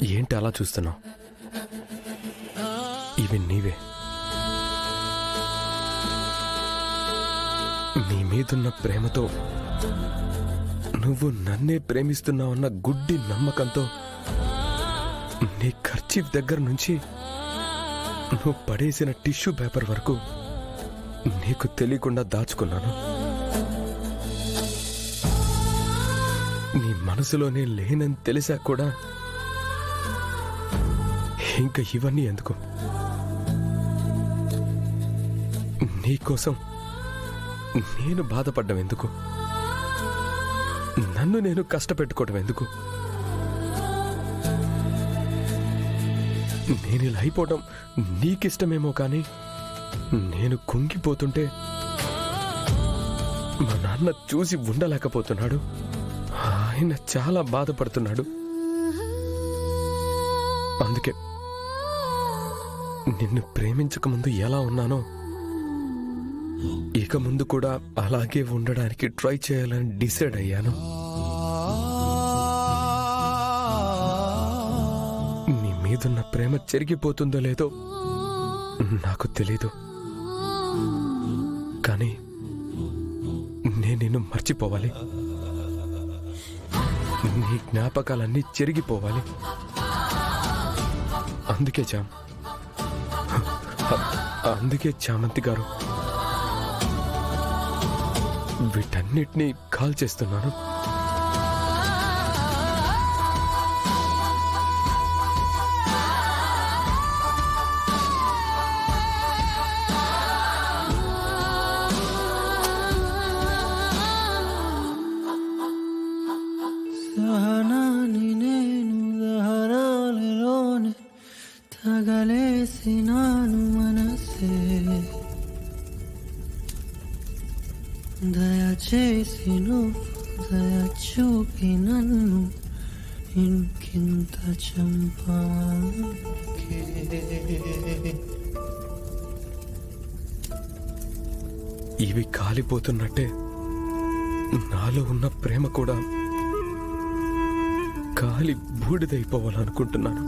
ఏంటి అలా చూస్తున్నావు? ఇవి నీవే. నీ మీదున్న ప్రేమతో, నువ్వు నన్నే ప్రేమిస్తున్నావన్న గుడ్డి నమ్మకంతో నీ ఖర్చీఫ్ దగ్గర నుంచి నువ్వు పడేసిన టిష్యూ పేపర్ వరకు నీకు తెలియకుండా దాచుకున్నాను. నీ మనసులోనే లేనని తెలిసా కూడా ఇంకా ఇవన్నీ ఎందుకు? నీకోసం నేను బాధపడ్డం ఎందుకు? నన్ను నేను కష్టపెట్టుకోవడం ఎందుకు? నేను ఇలా అయిపోవడం నీకిష్టమేమో కానీ నేను కుంగిపోతుంటే మా నాన్న చూసి ఉండలేకపోతున్నాడు. ఆయన చాలా బాధపడుతున్నాడు. అందుకే నిన్ను ప్రేమించకముందు ఎలా ఉన్నానో ఇక ముందు కూడా అలాగే ఉండడానికి ట్రై చేయాలని డిసైడ్ అయ్యాను. నీ మీదున్న ప్రేమ చెరిగిపోతుందో లేదో నాకు తెలీదు, కానీ నేను నిన్ను మర్చిపోవాలి. నీ జ్ఞాపకాలన్నీ చెరిగిపోవాలి. అందుకే చామంతి గారు వీటన్నిటినీ కాల్ చేస్తున్నాను. సహనాని నేను దహరాలలోనే తగలేసినాను మనసే, దయచేసి నువ్వు దయ చూపి నన్ను ఇంకింత చంపకే. ఇవి కాలిపోతున్నట్టే నాలో ఉన్న ప్రేమ కూడా కాలి బూడిదైపోవాలనుకుంటున్నాను.